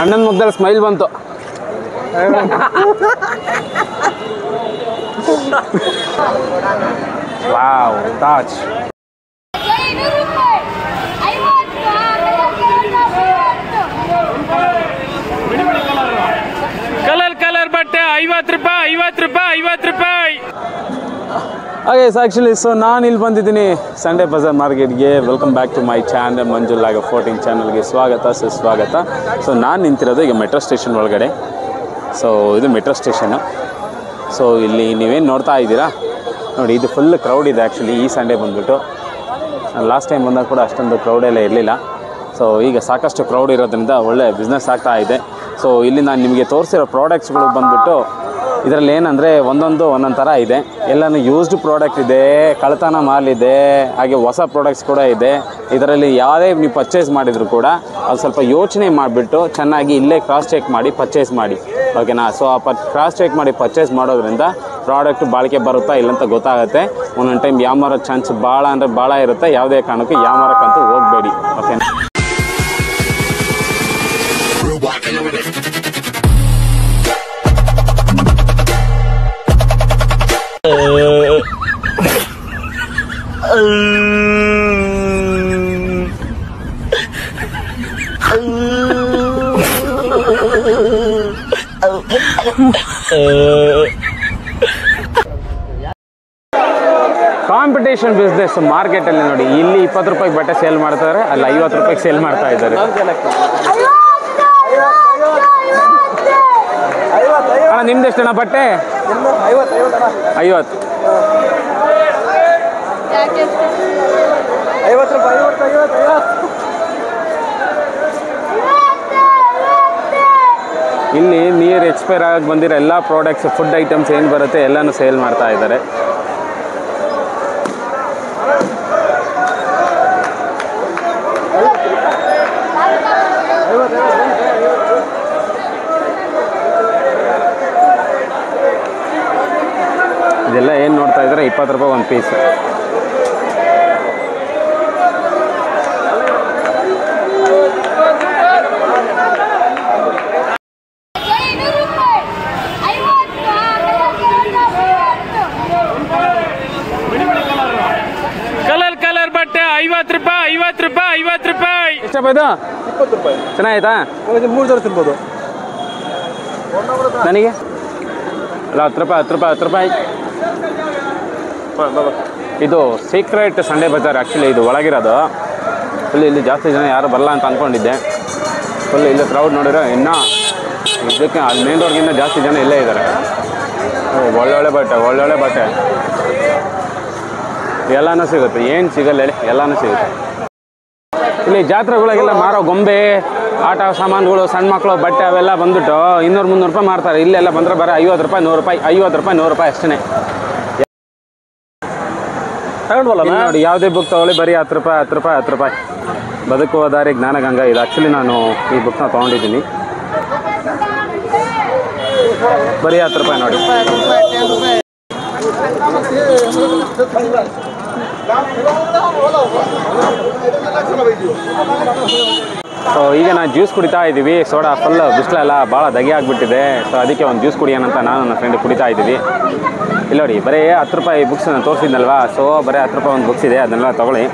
ಅಣ್ಣನ ಮುಖದಲ್ಲಿ ಸ್ಮೈಲ್ ಬಂತು. ವಾವ್, ತಾಜ್. ಕಲರ್ ಬಟ್ಟೆ 50 ರೂಪಾಯಿ 50 ರೂಪಾಯಿ 50 ರೂಪಾಯಿ. ಹಾಗೆ ಆ್ಯಕ್ಚುಲಿ ಸೊ ನಾನು ಇಲ್ಲಿ ಬಂದಿದ್ದೀನಿ ಸಂಡೇ ಬಜಾರ್ ಮಾರ್ಕೆಟ್ಗೆ. Welcome back to my channel ಮಂಜುಲಾಗ 14 ಚಾನಲ್ಗೆ ಸ್ವಾಗತ ಸುಸ್ವಾಗತ. ಸೊ ನಾನು ನಿಂತಿರೋದು ಈಗ ಮೆಟ್ರೋ ಸ್ಟೇಷನ್ ಒಳಗಡೆ. ಸೊ ಇದು ಮೆಟ್ರೋ ಸ್ಟೇಷನ್ನು. ಸೊ ಇಲ್ಲಿ ನೀವೇನು ನೋಡ್ತಾ ಇದ್ದೀರಾ ನೋಡಿ, ಇದು ಫುಲ್ ಕ್ರೌಡ್ ಇದೆ ಆ್ಯಕ್ಚುಲಿ ಈ ಸಂಡೇ ಬಂದುಬಿಟ್ಟು. ಲಾಸ್ಟ್ ಟೈಮ್ ಬಂದಾಗ ಕೂಡ ಅಷ್ಟೊಂದು ಕ್ರೌಡೆಲ್ಲ ಇರಲಿಲ್ಲ. ಸೊ ಈಗ ಸಾಕಷ್ಟು ಕ್ರೌಡ್ ಇರೋದ್ರಿಂದ ಒಳ್ಳೆ ಬಿಸ್ನೆಸ್ ಆಗ್ತಾ ಇದೆ. ಸೊ ಇಲ್ಲಿ ನಾನು ನಿಮಗೆ ತೋರಿಸಿರೋ ಪ್ರಾಡಕ್ಟ್ಸ್ಗಳು ಬಂದುಬಿಟ್ಟು ಇದರಲ್ಲಿ ಏನಂದರೆ ಒಂದೊಂದು ಥರ ಇದೆ. ಎಲ್ಲನೂ ಯೂಸ್ಡ್ ಪ್ರಾಡಕ್ಟ್ ಇದೆ, ಕಳ್ತನ ಮಾಲಿದೆ, ಹಾಗೆ ಹೊಸ ಪ್ರಾಡಕ್ಟ್ಸ್ ಕೂಡ ಇದೆ. ಇದರಲ್ಲಿ ಯಾವುದೇ ನೀವು ಪರ್ಚೇಸ್ ಮಾಡಿದರೂ ಕೂಡ ಅದು ಸ್ವಲ್ಪ ಯೋಚನೆ ಮಾಡಿಬಿಟ್ಟು ಚೆನ್ನಾಗಿ ಇಲ್ಲೇ ಕ್ರಾಸ್ ಚೆಕ್ ಮಾಡಿ ಪರ್ಚೇಸ್ ಮಾಡಿ, ಓಕೆನಾ. ಸೊ ಆ ಕ್ರಾಸ್ ಚೆಕ್ ಮಾಡಿ ಪರ್ಚೇಸ್ ಮಾಡೋದ್ರಿಂದ ಪ್ರಾಡಕ್ಟ್ ಬಾಳಿಕೆ ಬರುತ್ತಾ ಇಲ್ಲಂತ ಗೊತ್ತಾಗುತ್ತೆ. ಒಂದೊಂದು ಟೈಮ್ ಯಾಮಾರೋ ಚಾನ್ಸ್ ಭಾಳ ಅಂದರೆ ಭಾಳ ಇರುತ್ತೆ. ಯಾವುದೇ ಕಾರಣಕ್ಕೂ ಯಾಮಾರಕ್ಕಂತೂ ಹೋಗಬೇಡಿ, ಓಕೆನಾ. ಕಾಂಪಿಟೇಷನ್ ಬಿಸ್ನೆಸ್ ಮಾರ್ಕೆಟಲ್ಲಿ ನೋಡಿ, ಇಲ್ಲಿ 20 ರೂಪಾಯಿಗೆ ಬಟ್ಟೆ ಸೇಲ್ ಮಾಡ್ತಾರೆ, ಅಲ್ಲಿ 50 ರೂಪಾಯಿಗೆ ಸೇಲ್ ಮಾಡ್ತಾ ಇದ್ದಾರೆ. ಅಣ್ಣ ನಿಮ್ದು ಎಷ್ಟಣ್ಣ ಬಟ್ಟೆ? 50. ಇಲ್ಲಿ ನಿಯರ್ ಎಕ್ಸ್ಪೈರ್ ಆಗಿ ಬಂದಿರೋ ಎಲ್ಲ ಪ್ರಾಡಕ್ಟ್ಸ್, ಫುಡ್ ಐಟಮ್ಸ್ ಏನು ಬರುತ್ತೆ ಎಲ್ಲನೂ ಸೇಲ್ ಮಾಡ್ತಾ ಇದ್ದಾರೆ. ಇದೆಲ್ಲ ಏನು ನೋಡ್ತಾ ಇದ್ದಾರೆ 20 ರೂಪಾಯಿ ಒಂದು ಪೀಸ್. ಕಲರ್ ಬಟ್ಟೆ 50 ರೂಪಾಯಿ 50 ರೂಪಾಯಿ 50 ರೂಪಾಯಿ. ಎಷ್ಟಪ್ಪ ಇದು? 20 ರೂಪಾಯಿ. ಚೆನ್ನಾಯ್ತಾ? 3 ಜನ ತಿನ್ಬೋದು. ನನಗೆ ಅಲ್ಲ 10 ರೂಪಾಯಿ 10 ರೂಪಾಯಿ 10 ರೂಪಾಯಿ. ಇದು ಸೀಕ್ರೆಟ್ ಸಂಡೇ ಬಜಾರ್ ಆ್ಯಕ್ಚುಲಿ, ಇದು ಒಳಗಿರೋದು. ಇಲ್ಲಿ ಜಾಸ್ತಿ ಜನ ಯಾರು ಬರಲ್ಲ ಅಂತ ಅಂದ್ಕೊಂಡಿದ್ದೆ. ಫುಲ್ ಇಲ್ಲಿ ಕ್ರೌಡ್ ನೋಡಿರೋ ಇನ್ನೂ ಇದಕ್ಕೆ ಅಲ್ಲಿ ಮೇನ್ ರೋಡ್ಗಿಂತ ಜಾಸ್ತಿ ಜನ ಇಲ್ಲೇ ಇದ್ದಾರೆ. ಒಳ್ಳೊಳ್ಳೆ ಬಟ್ಟೆ ಎಲ್ಲನೂ ಸಿಗುತ್ತೆ. ಏನು ಸಿಗಲ್ಲ ಹೇಳಿ, ಎಲ್ಲನೂ ಸಿಗುತ್ತೆ. ಇಲ್ಲಿ ಜಾತ್ರೆಗಳಿಗೆಲ್ಲ ಮಾರೋ ಗೊಂಬೆ, ಆಟ ಸಾಮಾನುಗಳು, ಸಣ್ಣ ಮಕ್ಕಳು ಬಟ್ಟೆ ಅವೆಲ್ಲ ಬಂದ್ಬಿಟ್ಟು 200-300 ರೂಪಾಯಿ ಮಾರ್ತಾರೆ. ಇಲ್ಲೆಲ್ಲ ಬಂದರೆ ಬರೀ 50 ರೂಪಾಯಿ 100 ರೂಪಾಯಿ 50 ರೂಪಾಯಿ 100 ರೂಪಾಯಿ ಅಷ್ಟೇ. ನೋಡಿ, ಯಾವುದೇ ಬುಕ್ ತೊಗೊಳ್ಳಿ ಬರೀ 10 ರೂಪಾಯಿ 10 ರೂಪಾಯಿ 10 ರೂಪಾಯಿ. ಬದುಕುವ ದಾರಿ ಜ್ಞಾನಗಂಗಾ, ಇದು ಆ್ಯಕ್ಚುಲಿ ನಾನು ಈ ಬುಕ್ನ ತೊಗೊಂಡಿದ್ದೀನಿ. ಬರೀ 10 ರೂಪಾಯಿ ನೋಡಿ. ಸೊ ಈಗ ನಾನು ಜ್ಯೂಸ್ ಕುಡಿತಾ ಇದ್ದೀವಿ. ಸೋಡಾ ಫುಲ್ ಬಿಸಿಲೆಲ್ಲ ಭಾಳ ದಗೆ ಆಗಿಬಿಟ್ಟಿದೆ. ಸೊ ಅದಕ್ಕೆ ಒಂದು ಜ್ಯೂಸ್ ಕುಡಿಯೋಣಂತ ನಾನು ನನ್ನ ಫ್ರೆಂಡ್ ಕುಡಿತಾ ಇದ್ದೀವಿ. ಇಲ್ಲ ನೋಡಿ, ಬರೀ 10 ರೂಪಾಯಿ ಬುಕ್ಸ್ ನಾನು ತೋರಿಸಿದ್ನಲ್ವಾ. ಸೊ ಬರೀ 10 ರೂಪಾಯಿ ಒಂದು ಬುಕ್ಸ್ ಇದೆ, ಅದನ್ನೆಲ್ಲ ತೊಗೊಳ್ಳಿ.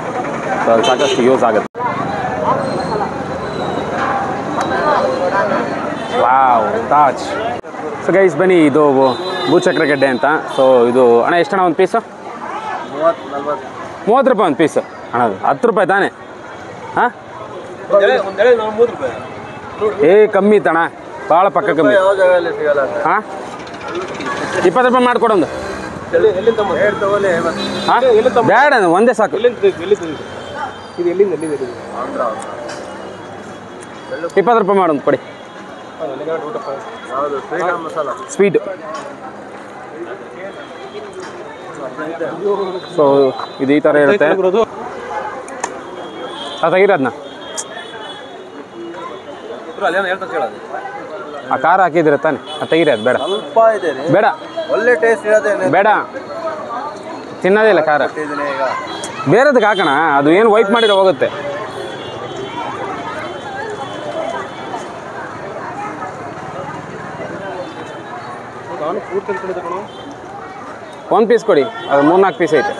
ಸೊ ಅದು ಸಾಕಷ್ಟು ಯೂಸ್ ಆಗುತ್ತೆ. ವಾವ್, ತಾಜ್. ಸೊ ಗೈಸ್ ಬನ್ನಿ, ಇದು ಭೂಚಕ್ರಗಡ್ಡೆ ಅಂತ. ಸೊ ಇದು ಅಣ್ಣ ಎಷ್ಟಣ್ಣ ಒಂದು ಪೀಸು? 30 ರೂಪಾಯಿ ಒಂದು ಪೀಸು ಅಣ್ಣ. ಅದು 10 ರೂಪಾಯಿ ತಾನೇ? ಹಾಂ, ಕಮ್ಮಿ ತಣ, ಭಾಳ ಪಕ್ಕ ಕಮ್ಮಿ. ಹಾಂ, 20 ರೂಪಾಯಿ ಮಾಡಿಕೊಡೊಂದು. ಹಾಂ, ಬೇಡ ಒಂದೇ ಸಾಕು. 20 ರೂಪಾಯಿ ಮಾಡೋದು ಕೊಡಿ. ಸ್ವೀಟ್. ಸೊ ಇದು ಈ ಥರ ಇರುತ್ತೆ. ತೆಗೀರದನ್ನ ಆ ಖಾರ ಹಾಕಿದ್ರೆ ತಾನೆ, ಅದು ತೆಗೀರಿ. ಅದು ಬೇಡ ಬೇಡ, ಒಳ್ಳೆ ಟೇಸ್ಟ್ ಬೇಡ, ತಿನ್ನೋದೇ ಇಲ್ಲ ಖಾರ. ಬೇರೆದಕ್ಕೆ ಹಾಕೋಣ, ಅದು ಏನು ವೈಪ್ ಮಾಡಿದ್ರೆ ಹೋಗುತ್ತೆ. ಒಂದು ಪೀಸ್ ಕೊಡಿ, ಅದು 3-4 ಪೀಸ್ ಐತೆ.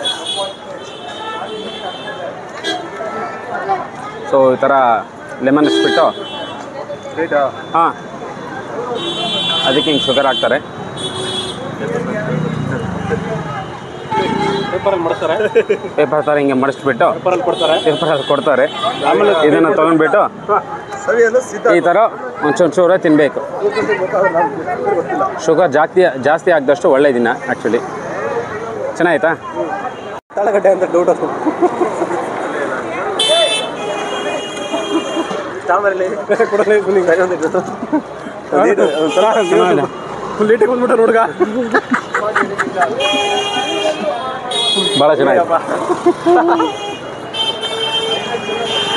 ಸೊ ಈ ಥರ ಲೆಮನ್ ಇಸ್ಬಿಟ್ಟು ಹಾಂ, ಅದಕ್ಕೆ ಹಿಂಗೆ ಶುಗರ್ ಹಾಕ್ತಾರೆ. ಪೇಪರ್ ಥರ ಹಿಂಗೆ ಮಡಿಸ್ಬಿಟ್ಟು ಪೇಪರಲ್ಲಿ ಕೊಡ್ತಾರೆ. ಆಮೇಲೆ ಇದನ್ನು ತೊಗೊಂಡ್ಬಿಟ್ಟು ಈ ಥರ ಒಂಚೂರೇ ತಿನ್ನಬೇಕು. ಶುಗರ್ ಜಾಸ್ತಿ ಆಗಿದಷ್ಟು ಒಳ್ಳೆಯದಿನ ಆ್ಯಕ್ಚುಲಿ. ಚೆನ್ನಾಯ್ತಾ? ತಳಗಡ್ಡೆ ಅಂತ ಡೌಟ್ ಅದು. ಹುಡುಗ ಭಾಳ ಚೆನ್ನಾಗಿತ್ತು.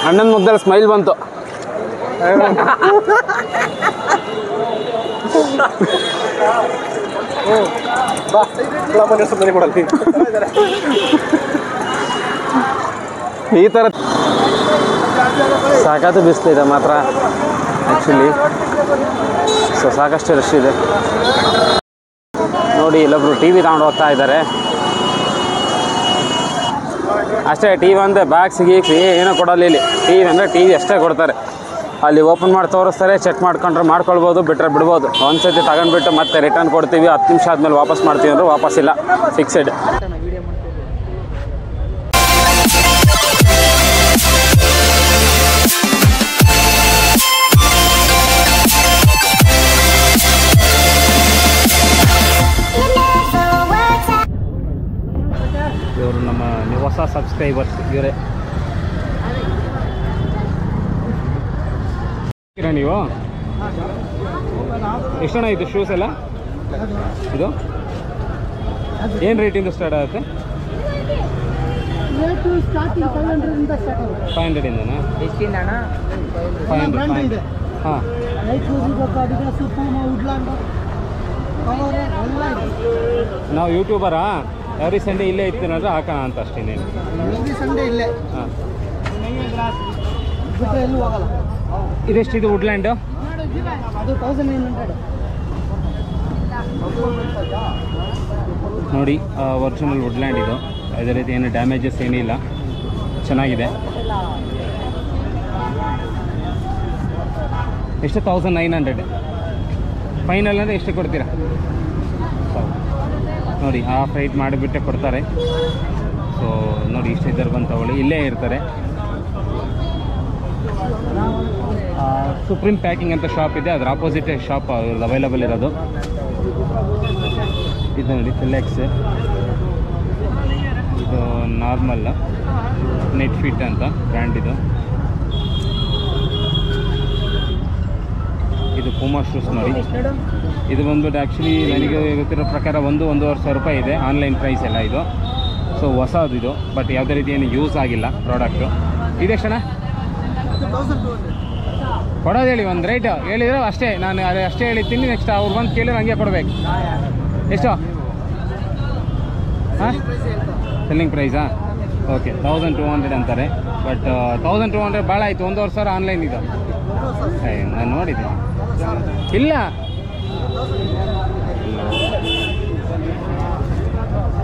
ಅಣ್ಣನ ಮುಖದಲ್ಲಿ ಸ್ಮೈಲ್ ಬಂತು. ಈ ಥರ ಸಾಕಷ್ಟು ಬಿಸಿಲಿದೆ ಮಾತ್ರ ಆ್ಯಕ್ಚುಲಿ. ಸೊ ಸಾಕಷ್ಟು ರಶ್ ಇದೆ ನೋಡಿ. ಇಲ್ಲೊಬ್ರು ಟಿ ವಿ ತಗೊಂಡು ಹೋಗ್ತಾ ಇದ್ದಾರೆ ಅಷ್ಟೇ. ಟಿ ವಿ ಅಂದರೆ ಬ್ಯಾಗ್ಸ್ ಗೀಕ್ಸ್ ಏನೂ ಕೊಡೋಲ್ಲ ಇಲ್ಲಿ. ಟಿ ವಿ ಅಂದರೆ ಟಿ ವಿ ಅಷ್ಟೇ ಕೊಡ್ತಾರೆ. ಅಲ್ಲಿ ಓಪನ್ ಮಾಡಿ ತೋರಿಸ್ತಾರೆ, ಚೆಕ್ ಮಾಡ್ಕೊಂಡ್ರೆ ಮಾಡ್ಕೊಳ್ಬೋದು, ಬಿಟ್ಟರೆ ಬಿಡ್ಬೋದು. ಒಂದು ಸತಿ ತಗೊಂಡ್ಬಿಟ್ಟು ಮತ್ತೆ ರಿಟರ್ನ್ ಕೊಡ್ತೀವಿ, 10 ನಿಮಿಷ ಆದಮೇಲೆ ವಾಪಸ್ ಮಾಡ್ತೀವಿ ಅಂದ್ರೆ ವಾಪಸ್ಸಿಲ್ಲ, ಫಿಕ್ಸೆಡ್. ಇವರು ನಮ್ಮ ಹೊಸ ಸಬ್ಸ್ಕ್ರೈಬರ್ಸ್ ಇವರೇ. ನೀವು ಎಷ್ಟಣ್ಣ ಇದು ಶೂಸ್ ಎಲ್ಲ? ಇದು ಏನು ರೇಟಿಂದ ಸ್ಟಾರ್ಟ್ ಆಗುತ್ತೆ? 500ಇಂದನಾ? ಎಷ್ಟಿಂದಣ್ಣ? 500. ಹಾಂ, ನಾವು ಯೂಟ್ಯೂಬರಾ? ಎವ್ರಿ ಸಂಡೇ ಇಲ್ಲೇ ಇರ್ತೀನಂದ್ರೆ ಹಾಕೋಣ ಅಂತ ಅಷ್ಟೇ. ಸಂಡೇ ಇಲ್ಲೇ. ಹಾಂ, ಎಲ್ಲೂ ಹೋಗಲ್ಲ. ಇದೆಷ್ಟಿದು ವುಡ್ಲ್ಯಾಂಡು? ಅದು 1900. ನೋಡಿ ಒರಿಜಿನಲ್ ವುಡ್ಲ್ಯಾಂಡ್ ಇದು. ಅದೇ ರೀತಿ ಏನು ಡ್ಯಾಮೇಜಸ್ ಏನಿಲ್ಲ, ಚೆನ್ನಾಗಿದೆ. ಎಷ್ಟು? 1900. ಫೈನಲ್ ಅಂದರೆ ಎಷ್ಟು ಕೊಡ್ತೀರಾ? ನೋಡಿ ಹಾಫ್ ರೈಟ್ ಮಾಡಿಬಿಟ್ಟೆ ಕೊಡ್ತಾರೆ. ಸೊ ನೋಡಿ ಇಷ್ಟು ಇದ್ದಾರೆ ಬಂದು ತಗೊಳ್ಳಿ, ಇಲ್ಲೇ ಇರ್ತಾರೆ. ಸುಪ್ರೀಂ ಪ್ಯಾಕಿಂಗ್ ಅಂತ ಶಾಪ್ ಇದೆ, ಅದ್ರ ಆಪೋಸಿಟ್ ಶಾಪ್ ಇವ್ರದ್ದು ಅವೈಲಬಲ್ ಇರೋದು. ಇದು ನೋಡಿ ಫಿಲೆಕ್ಸ್, ಇದು ನಾರ್ಮಲ್ ನೆಟ್ ಫಿಟ್ ಅಂತ ಬ್ರ್ಯಾಂಡ್ ಇದು. ಇದು ಪೂಮಾ ಶೂಸ್ ನೋಡಿ. ಇದು ಬಂದ್ಬಿಟ್ಟು ಆ್ಯಕ್ಚುಲಿ ನನಗೆ ಗೊತ್ತಿರೋ ಪ್ರಕಾರ 1-1.5 ಸಾವಿರ ರೂಪಾಯಿ ಇದೆ ಆನ್ಲೈನ್ ಪ್ರೈಸ್ ಎಲ್ಲ ಇದು. ಸೊ ಹೊಸದು ಇದು, ಬಟ್ ಯಾವುದೇ ರೀತಿ ಏನು ಯೂಸ್ ಆಗಿಲ್ಲ ಪ್ರಾಡಕ್ಟು. ಇದೆಷ್ಟಣ್ಣ ಕೊಡೋದು? ಹೇಳಿ ಒಂದು ರೇಟ್ ಹೇಳಿದ್ರೆ ಅಷ್ಟೇ, ನಾನು ಅದೇ ಅಷ್ಟೇ ಹೇಳಿದ್ದೀನಿ. ನೆಕ್ಸ್ಟ್ ಅವ್ರು ಬಂದು ಕೇಳಿದ್ರೆ ಹಂಗೆ ಕೊಡಬೇಕು. ಎಷ್ಟು? ಹಾಂ, ಸೆಲ್ಲಿಂಗ್ ಪ್ರೈಸಾ? ಓಕೆ, 1200 ಅಂತಾರೆ. ಬಟ್ 1200 ಭಾಳ ಆಯಿತು. 1.5 ಸಾವಿರ ಆನ್ಲೈನ್ ಇದು. ನಾನು ನೋಡಿದ್ದೀನಿ. ಇಲ್ಲ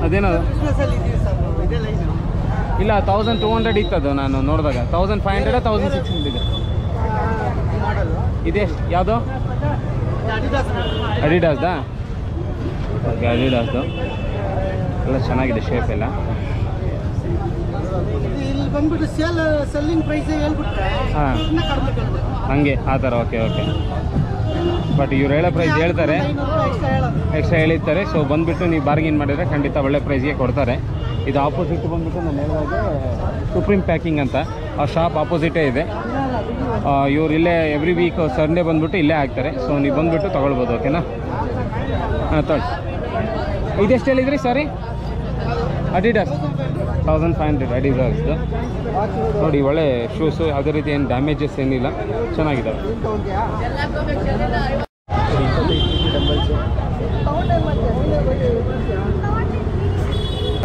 ಅದೇನದು? ಇಲ್ಲ 1200 ಇತ್ತದು ನಾನು ನೋಡಿದಾಗ. 1500 1600 ಇದೆ. ಇದೆಷ್ಟು? ಯಾವುದು? ಅಡಿಡಾಸ್ದಾ? ಓಕೆ, ಅಡಿಡಾಸ್ದು ಎಲ್ಲ ಚೆನ್ನಾಗಿದೆ ಶೇಪ್ ಎಲ್ಲ. ಇಲ್ಲಿ ಬಂದ್ಬಿಟ್ಟು ಸೆಲ್ಲಿಂಗ್ ಪ್ರೈಸ್ ಹೇಳ್ಬಿಟ್ರೆ ಹಾಂ, ಹಾಗೆ ಆ ಥರ. Okay okay. ಬಟ್ ಇವ್ರು ಹೇಳೋ ಪ್ರೈಸ್ ಹೇಳ್ತಾರೆ, ಎಕ್ಸ್ಟ್ರಾ ಹೇಳಿರ್ತಾರೆ. ಸೊ ಬಂದುಬಿಟ್ಟು ನೀವು ಬಾರ್ಗಿನ್ ಮಾಡಿದರೆ ಖಂಡಿತ ಒಳ್ಳೆ ಪ್ರೈಸ್ಗೆ ಕೊಡ್ತಾರೆ. ಇದು ಆಪೋಸಿಟ್ ಬಂದುಬಿಟ್ಟು ನಾನು ಹೇಳಿದಾಗೆ ಸುಪ್ರೀಂ ಪ್ಯಾಕಿಂಗ್ ಅಂತ ಆ ಶಾಪ್ ಆಪೋಸಿಟೇ ಇದೆ. ಇವ್ರು ಇಲ್ಲೇ ಎವ್ರಿ ವೀಕ್ ಸಂಡೇ ಬಂದುಬಿಟ್ಟು ಇಲ್ಲೇ ಹಾಕ್ತಾರೆ. ಸೊ ನೀವು ಬಂದುಬಿಟ್ಟು ತೊಗೊಳ್ಬೋದು. ಓಕೆನಾ? ಹಾಂ, ತೊಗೊಳ್ಳಿ. ಇದೆಷ್ಟು ಹೇಳಿದ್ರಿ? ಸಾರಿ, ಅಡಿಡಾಸ್ 1500 ಅಡಿಡಾಸ್ದು. ನೋಡಿ ಒಳ್ಳೆ ಶೂಸು, ಯಾವುದೇ ರೀತಿ ಏನು ಡ್ಯಾಮೇಜಸ್ ಏನಿಲ್ಲ, ಚೆನ್ನಾಗಿದ್ದಾವೆ.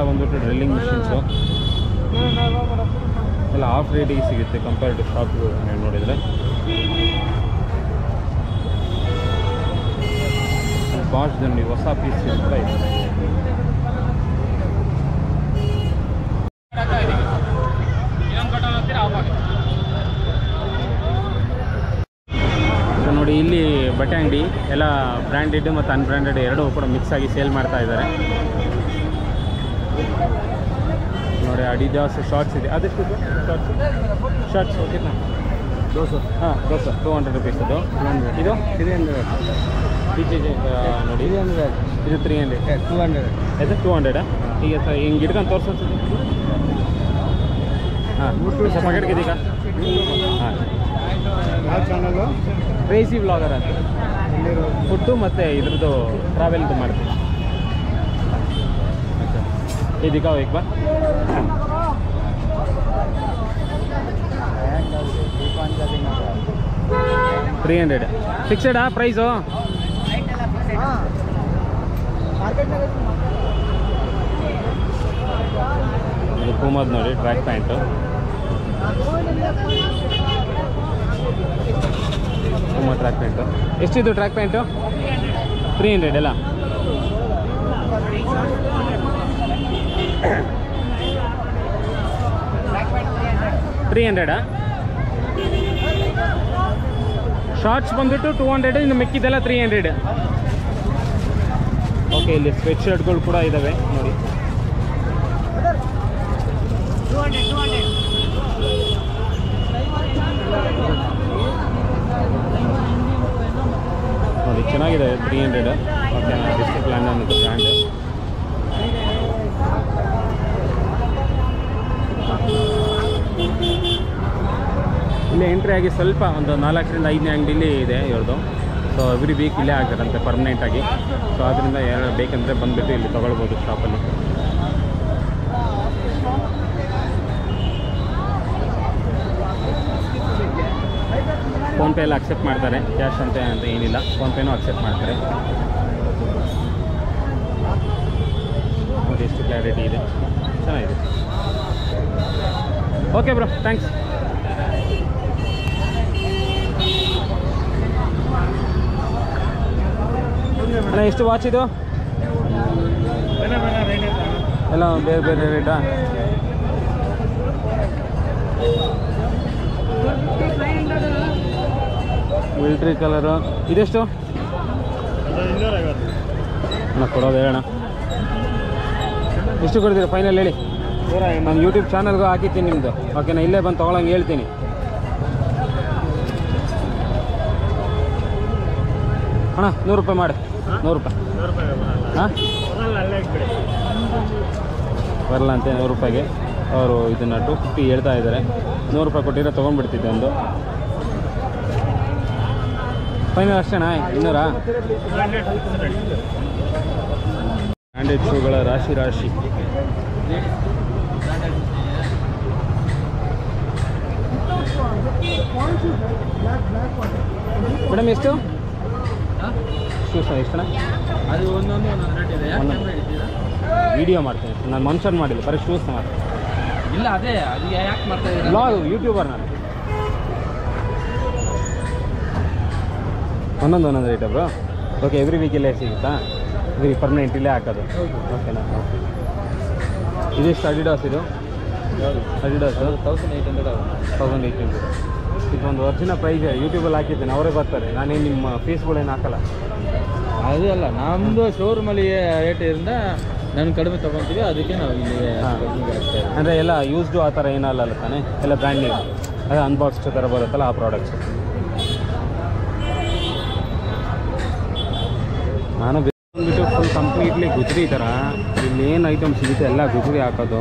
ಬಂದ್ಬಿಟ್ಟು ಡ್ರಿಲ್ಲಿಂಗ್ ಮಿಷಿನ್ಸು ಎಲ್ಲ ಆಫ್ ರೇಟಿಗೆ ಸಿಗುತ್ತೆ ಕಂಪೇರ್ ಟು ಶಾಪ್ ನೋಡಿದರೆ. ಬಾಸ್ದು ನೋಡಿ ಹೊಸ ಪೀಸ್ ಕೂಡ ಇದೆ. ನೋಡಿ ಇಲ್ಲಿ ಬಟ್ಟೆ ಅಂಗಡಿ ಎಲ್ಲ ಬ್ರ್ಯಾಂಡೆಡ್ ಮತ್ತು ಅನ್ಬ್ರ್ಯಾಂಡೆಡ್ ಎರಡೂ ಕೂಡ ಮಿಕ್ಸ್ ಆಗಿ ಸೇಲ್ ಮಾಡ್ತಾ ಇದ್ದಾರೆ. ನೋಡಿ ಅಡಿಡಾಸ್ ಶಾರ್ಟ್ಸ್ ಇದೆ. ಅದೆಷ್ಟು ಶಾರ್ಟ್ಸ್ ಓಕೆನಾ? ದೋಸೆ ದೋಸೆ 200 rupees ಅದು. ಇದು 300 ನೋಡಿ. ಇದು 300 200 ಇದು 200. ಈಗ ಹಿಂಗೆ ಹಿಡ್ಕೊಂಡು ತೋರಿಸೋದು. ಹಾಂ ಸ್ವಲ್ಪ ಪಕೆಟ್ಗಿದೀಗ. ಹಾಂ ಯಾವ ಚಾನಲು? ಕ್ರೇಜಿ ವ್ಲಾಗರ್ ಅಂತ ಫುಡ್ಡು ಮತ್ತು ಇದ್ರದ್ದು ಟ್ರಾವೆಲ್ದು ಮಾಡ್ತೀವಿ. ये दिखाओ एक बार. $300 ಫಿಕ್ಸೆಡ್ ಪ್ರೈಸು. ಇದು ಪೂಮದ್ ನೋಡಿ track pant. Puma track pant ಎಷ್ಟಿದು? ಟ್ರ್ಯಾಕ್ ಪ್ಯಾಂಟು 300 ಅಲ್ಲ? $300. ಶಾರ್ಟ್ಸ್ ಬಂದ್ಬಿಟ್ಟು 200. ಇನ್ನು ಮಿಕ್ಕಿದೆಲ್ಲ 300. ಓಕೆ, ಇಲ್ಲಿ ಸ್ವೆಟ್ ಶರ್ಟ್ಗಳು ಕೂಡ ಇದ್ದಾವೆ ನೋಡಿ. ನೋಡಿ ಚೆನ್ನಾಗಿದೆ 300. ಓಕೆ, ಡಿಸ್ಟ್ರಿಕ್ಟ್ ಲ್ಯಾಂಡ್ ಅನ್ನೋದು ಬ್ರ್ಯಾಂಡ್. ಇಲ್ಲೇ ಎಂಟ್ರಿ ಆಗಿ ಸ್ವಲ್ಪ ಒಂದು 4ರಿಂದ 5ನೇ ಅಂಗಡಿಲಿ ಇದೆ ಇವ್ರದ್ದು. ಸೊ ಎವ್ರಿ ವೀಕ್ ಇಲ್ಲೇ ಆಗ್ತಾರಂತೆ ಪರ್ಮನೆಂಟಾಗಿ. ಸೊ ಅದರಿಂದ ಯಾರು ಬೇಕಂದರೆ ಬಂದುಬಿಟ್ಟು ಇಲ್ಲಿ ತೊಗೊಳ್ಬೋದು ಶಾಪಲ್ಲಿ. ಫೋನ್ಪೇ ಎಲ್ಲ ಅಕ್ಸೆಪ್ಟ್ ಮಾಡ್ತಾರೆ. ಕ್ಯಾಶ್ ಅಂತ ಏನಿಲ್ಲ, ಫೋನ್ಪೇನೂ ಅಕ್ಸೆಪ್ಟ್ ಮಾಡ್ತಾರೆ. ನೋಡಿ ಎಷ್ಟು ಕ್ಲಾರಿಟಿ ಇದೆ, ಚೆನ್ನಾಗಿದೆ. Okay bro, thanks. ಅಣ್ಣ ಎಷ್ಟು ವಾಚ್ ಇದು? ಎಲ್ಲ ಬೇರೆ ಬೇರೆ ರೇಟಾ? ಮಿಲ್ಟ್ರಿ ಕಲರು ಇದೆಷ್ಟು? ಅಣ್ಣ ಕೊಡೋದು ಹೇಳೋಣ. ಎಷ್ಟು ಕೊಡ್ತೀರಾ ಫೈನಲ್ ಹೇಳಿ? ನಾನು ಯೂಟ್ಯೂಬ್ ಚಾನಲ್ಗೂ ಹಾಕಿದ್ದೀನಿ ನಿಮ್ಮದು. ಓಕೆನಾ? ಇಲ್ಲೇ ಬಂದು ತೊಗೊಳಂಗೆ ಹೇಳ್ತೀನಿ. ಅಣ್ಣ 100 ರೂಪಾಯಿ ಮಾಡಿ. 100 ರೂಪಾಯಿ ಹಾಂ ಬರಲ್ಲ ಅಂತೆ 100 ರೂಪಾಯಿಗೆ. ಅವರು ಇದನ್ನು 250 ಹೇಳ್ತಾ ಇದ್ದಾರೆ. 100 ರೂಪಾಯಿ ಕೊಟ್ಟಿರೋ ತೊಗೊಂಡ್ಬಿಡ್ತಿದ್ದೆ ಒಂದು. ಫೈನಲ್ ಅಷ್ಟೇನಾ? 200? ಬ್ರ್ಯಾಂಡೆಡ್ ಶೂಗಳ ರಾಶಿ ರಾಶಿ. ಮೇಡಮ್ ಎಷ್ಟು ಶೂಸ್ ಎಷ್ಟಣ್ಣ? ಅದು ಒಂದೊಂದು ರೇಟ್ ಇದೆ. ವಿಡಿಯೋ ಮಾಡ್ತೀನಿ ನಾನು, ಮನುಷ್ಯನ್ ಮಾಡಿಲ್ಲ, ಬರೀ ಶೂಸ್ ಮಾಡ್ತೀನಿ. ಇಲ್ಲ ಅದೇ ಅದು ಯಾಕೆ ಮಾಡ್ತಾ ಇದ್ದೀರಾ? ಬ್ಲಾಗ್ ಯೂಟ್ಯೂಬರ್ ನಾನು. ಒಂದೊಂದು rate bro. Okay, every week ಇಲ್ಲೇ ಸಿಗುತ್ತಾ? ಎವ್ರಿ ಪರ್ಮನೆಂಟ್ ಇಲ್ಲೇ ಹಾಕೋದು. ಓಕೆನಾ? ಇದಿಷ್ಟು ಅಡಿಡಾಸ್? ಇದು ಅಡಿಡಾಸ್ 1800. ಇದೊಂದು ಒರಿಜಿನಲ್ ಪ್ರೈಸ್ ಯೂಟ್ಯೂಬಲ್ಲಿ ಹಾಕಿದ್ದೇನೆ, ಅವರೇ ಬರ್ತಾರೆ. ನಾನೇನು ನಿಮ್ಮ ಫೀಸ್ಗಳೇನು ಹಾಕಲ್ಲ. ಅದು ಅಲ್ಲ, ನಮ್ಮದು ಶೋರೂಮಲ್ಲಿ ರೇಟ್ ಇರಿಂದ ನಾನು ಕಡಿಮೆ ತೊಗೊತೀವಿ, ಅದಕ್ಕೆ ನಾವು ಇಲ್ಲಿ ಅಂದರೆ ಎಲ್ಲ ಯೂಸ್ಡು ಆ ಥರ ಏನಲ್ಲ ತಾನೆ, ಎಲ್ಲ ಬ್ರ್ಯಾಂಡ್ ನೇಮ್. ಅದೇ ಅನ್ಬಾಕ್ಸ್ ಥರ ಬರುತ್ತಲ್ಲ ಆ ಪ್ರಾಡಕ್ಟ್ಸ್. ನಾನು ಬಂದುಬಿಟ್ಟು ಫುಲ್ ಕಂಪ್ಲೀಟ್ಲಿ ಗುಜರಿ ಥರ ಇಲ್ಲೇನು ಐಟಮ್ ಸಿಗುತ್ತೆ ಎಲ್ಲ ಗುಜರಿ ಹಾಕೋದು.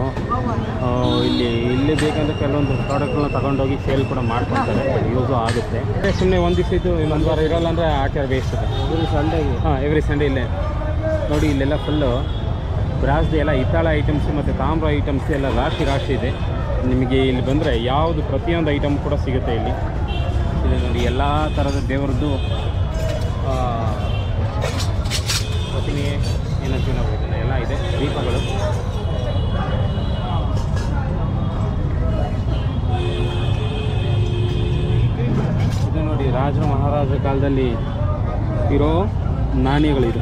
ಇಲ್ಲಿ ಬೇಕಂದ್ರೆ ಕೆಲವೊಂದು ಪ್ರಾಡಕ್ಟ್ಗಳನ್ನ ತಗೊಂಡೋಗಿ ಸೇಲ್ ಕೂಡ ಮಾಡ್ಕೊತಾರೆ, ಯೂಸು ಆಗುತ್ತೆ. ಸುಮ್ಮನೆ ಒಂದು ದಿವಸ ಇದು ಇನ್ನೊಂದು ವಾರ ಇರೋಲ್ಲ ಅಂದರೆ ಹಾಕ್ಯಾರ ವೇಸ್ಟ್ ಇದೆ. ಸಂಡೇಗೆ ಎವ್ರಿ ಸಂಡೇ ಇಲ್ಲೇ ನೋಡಿ. ಇಲ್ಲೆಲ್ಲ ಫುಲ್ಲು ಬ್ರಾಸ್ದು ಎಲ್ಲ ಹಿತ್ತಾಳ ಐಟಮ್ಸು ಮತ್ತು ತಾಮ್ರ ಐಟಮ್ಸ್ ಎಲ್ಲ ರಾಶಿ ರಾಶಿ ಇದೆ. ನಿಮಗೆ ಇಲ್ಲಿ ಬಂದರೆ ಯಾವುದು ಪ್ರತಿಯೊಂದು ಐಟಮ್ ಕೂಡ ಸಿಗುತ್ತೆ ಇಲ್ಲಿ. ಇದು ನೋಡಿ ಎಲ್ಲ ಥರದ ದೇವರದ್ದು ಪ್ರತಿಮೆ ಏನಂತೀವಿ ನಾವು, ಇದನ್ನು ಎಲ್ಲ ಇದೆ. ದೀಪಗಳು ಇದು ನೋಡಿ, ರಾಜರು ಮಹಾರಾಜರ ಕಾಲದಲ್ಲಿ ಇರೋ ನಾಣ್ಯಗಳಿದು.